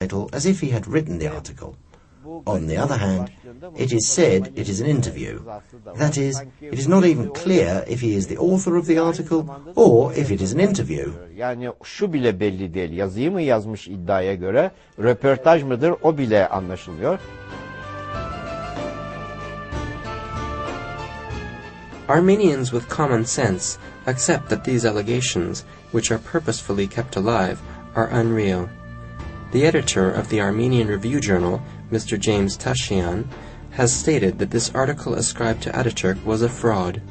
title as if he had written the article. On the other hand, it is said it is an interview. That is, it is not even clear if he is the author of the article or if it is an interview. Yani şu bile belli değil. Yazıyı mı yazmış iddiaya göre, röportaj mıdır o bile anlaşılmıyor. Armenians with common sense accept that these allegations, which are purposefully kept alive, are unreal. The editor of the Armenian Review Journal, Mr. James Tashian, has stated that this article ascribed to Ataturk was a fraud.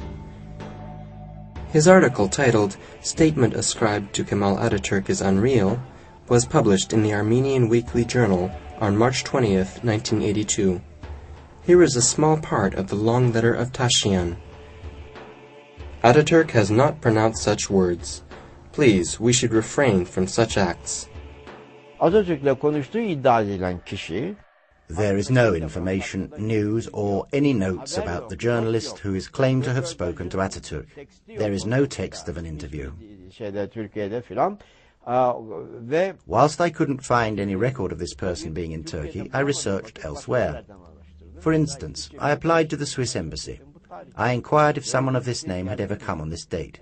His article, titled "Statement Ascribed to Kemal Ataturk is Unreal," was published in the Armenian Weekly Journal on March 20th, 1982. Here is a small part of the long letter of Tashian. Ataturk has not pronounced such words. Please, we should refrain from such acts. Atatürk'le konuştuğu iddia edilen kişi, There is no information, news, or any notes about the journalist who is claimed to have spoken to Ataturk. There is no text of an interview. Türkiye'de filan. Ve Whilst I couldn't find any record of this person being in Turkey, I researched elsewhere. For instance, I applied to the Swiss embassy. I inquired if someone of this name had ever come on this date.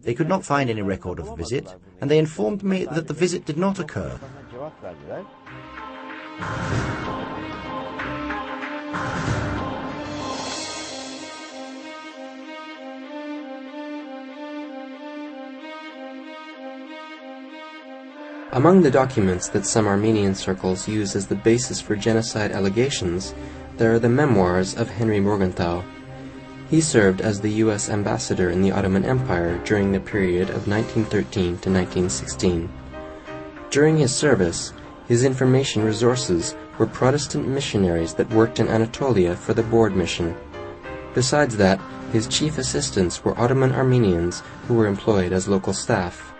They could not find any record of the visit, and they informed me that the visit did not occur. Among the documents that some Armenian circles use as the basis for genocide allegations, there are the memoirs of Henry Morgenthau. He served as the U.S. ambassador in the Ottoman Empire during the period of 1913 to 1916. During his service, his information resources were Protestant missionaries that worked in Anatolia for the Board mission. Besides that, his chief assistants were Ottoman Armenians who were employed as local staff.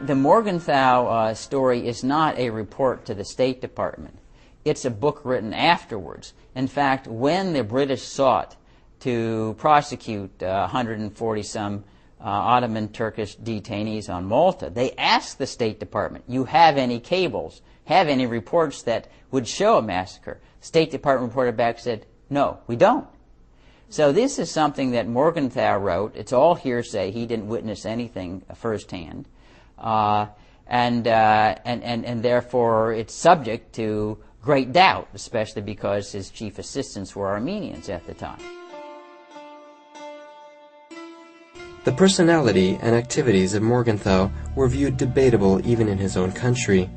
The Morgenthau story is not a report to the State Department. It's a book written afterwards. In fact, when the British sought to prosecute 140-some Ottoman Turkish detainees on Malta, they asked the State Department, you have any cables, have any reports that would show a massacre? State Department reported back and said, no, we don't. So this is something that Morgenthau wrote. It's all hearsay. He didn't witness anything firsthand. And therefore it's subject to great doubt, especially because his chief assistants were Armenians at the time. The personality and activities of Morgenthau were viewed debatable even in his own country.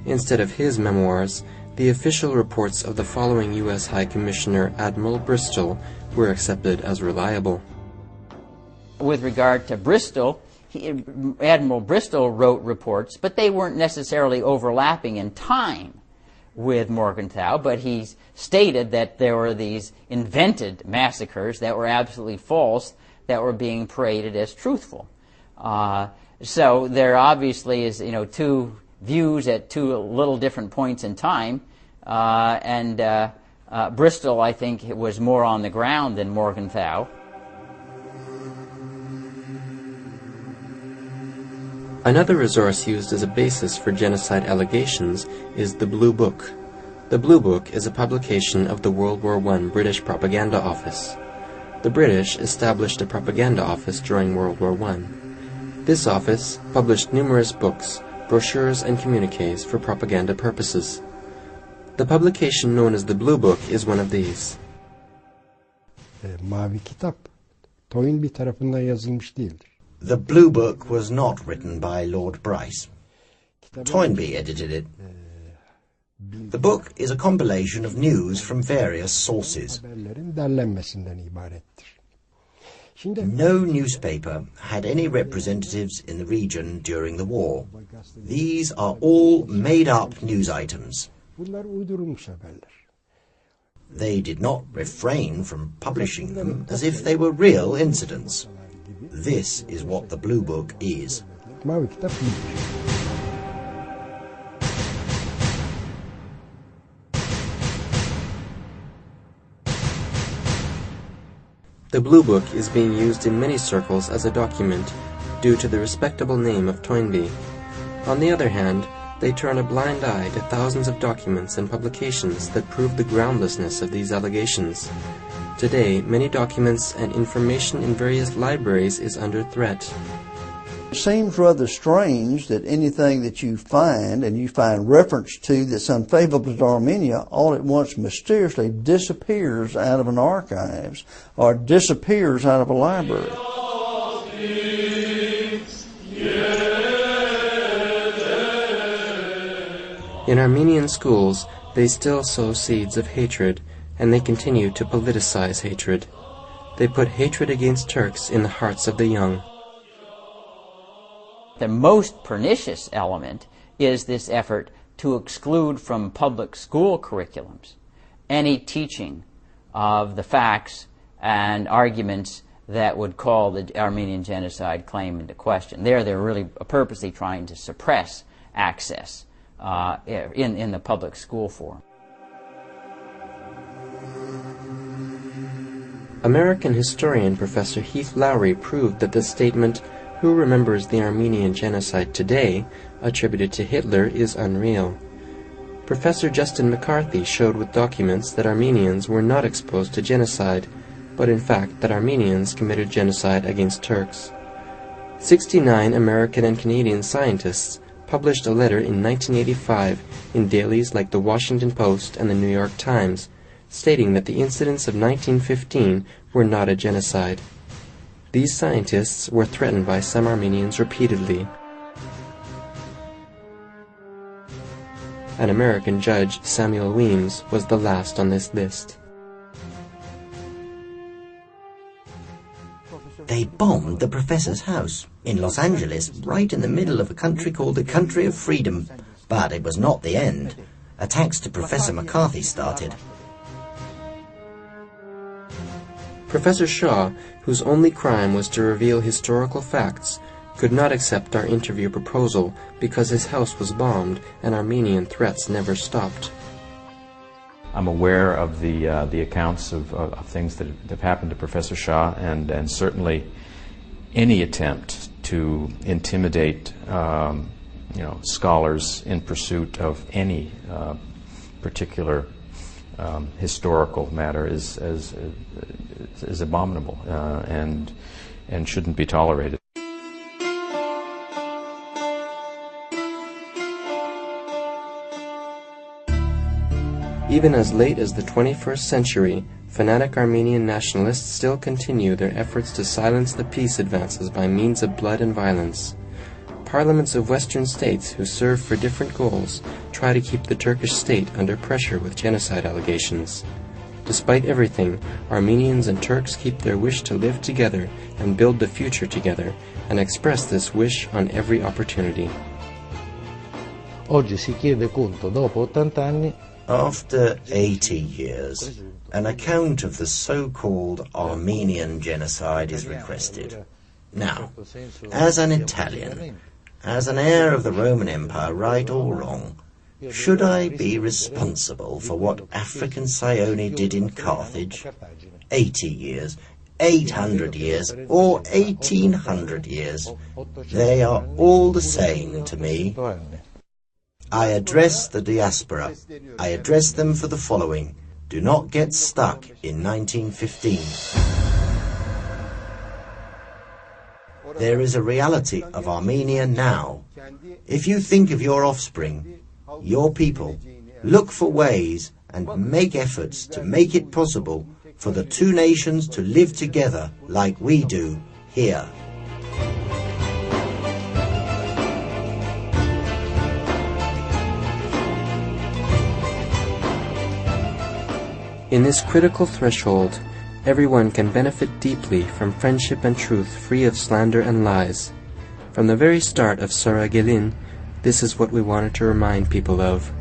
Instead of his memoirs, the official reports of the following U.S. High Commissioner Admiral Bristol were accepted as reliable. With regard to Bristol, Admiral Bristol wrote reports, but they weren't necessarily overlapping in time with Morgenthau, but he stated that there were these invented massacres that were absolutely false, that were being paraded as truthful. So there obviously is, two views at two little different points in time, and Bristol, I think, was more on the ground than Morgenthau. Another resource used as a basis for genocide allegations is the Blue Book. The Blue Book is a publication of the World War I British Propaganda Office. The British established a propaganda office during World War I. This office published numerous books, brochures, and communiques for propaganda purposes. The publication known as the Blue Book is one of these. Mavi kitap Toynbee tarafından yazılmış değildir. The Blue Book was not written by Lord Bryce. Toynbee edited it. The book is a compilation of news from various sources. No newspaper had any representatives in the region during the war. These are all made-up news items. They did not refrain from publishing them as if they were real incidents. This is what the Blue Book is. The Blue Book is being used in many circles as a document due to the respectable name of Toynbee. On the other hand, They turn a blind eye to thousands of documents and publications that prove the groundlessness of these allegations. Today, many documents and information in various libraries is under threat. It seems rather strange that anything that you find and you find reference to that's unfavorable to Armenia all at once mysteriously disappears out of an archives or disappears out of a library. In Armenian schools, they still sow seeds of hatred, and they continue to politicize hatred. They put hatred against Turks in the hearts of the young. The most pernicious element is this effort to exclude from public school curriculums any teaching of the facts and arguments that would call the Armenian genocide claim into question. They're really purposely trying to suppress access in the public school forum. American historian Professor Heath Lowry proved that the statement, "Who remembers the Armenian genocide today?" attributed to Hitler is unreal. Professor Justin McCarthy showed with documents that Armenians were not exposed to genocide, but in fact that Armenians committed genocide against Turks. 69 American and Canadian scientists published a letter in 1985 in dailies like the Washington Post and the New York Times, stating that the incidents of 1915 were not a genocide. These scientists were threatened by some Armenians repeatedly. An American judge, Samuel Weems, was the last on this list. They bombed the professor's house in Los Angeles, right in the middle of a country called the Country of Freedom. But it was not the end. Attacks to Professor McCarthy started. Professor Shaw, whose only crime was to reveal historical facts, could not accept our interview proposal because his house was bombed and Armenian threats never stopped. I'm aware of the accounts of things that have happened to Professor Shaw, and certainly any attempt to intimidate scholars in pursuit of any particular historical matter is abominable and shouldn't be tolerated. Even as late as the 21st century, fanatic Armenian nationalists still continue their efforts to silence the peace advances by means of blood and violence. Parliaments of Western states who serve for different goals try to keep the Turkish state under pressure with genocide allegations. Despite everything, Armenians and Turks keep their wish to live together and build the future together, and express this wish on every opportunity. Oggi si chiede conto, dopo 80 anni. After 80 years, an account of the so-called Armenian genocide is requested. Now, as an Italian, as an heir of the Roman Empire, right or wrong, should I be responsible for what African Sione did in Carthage? 80 years, 800 years, or 1800 years, they are all the same to me. I address the diaspora. I address them for the following. Do not get stuck in 1915. There is a reality of Armenia now. If you think of your offspring, your people, look for ways and make efforts to make it possible for the two nations to live together like we do here. In this critical threshold, everyone can benefit deeply from friendship and truth free of slander and lies. From the very start of Sari Gelin, this is what we wanted to remind people of.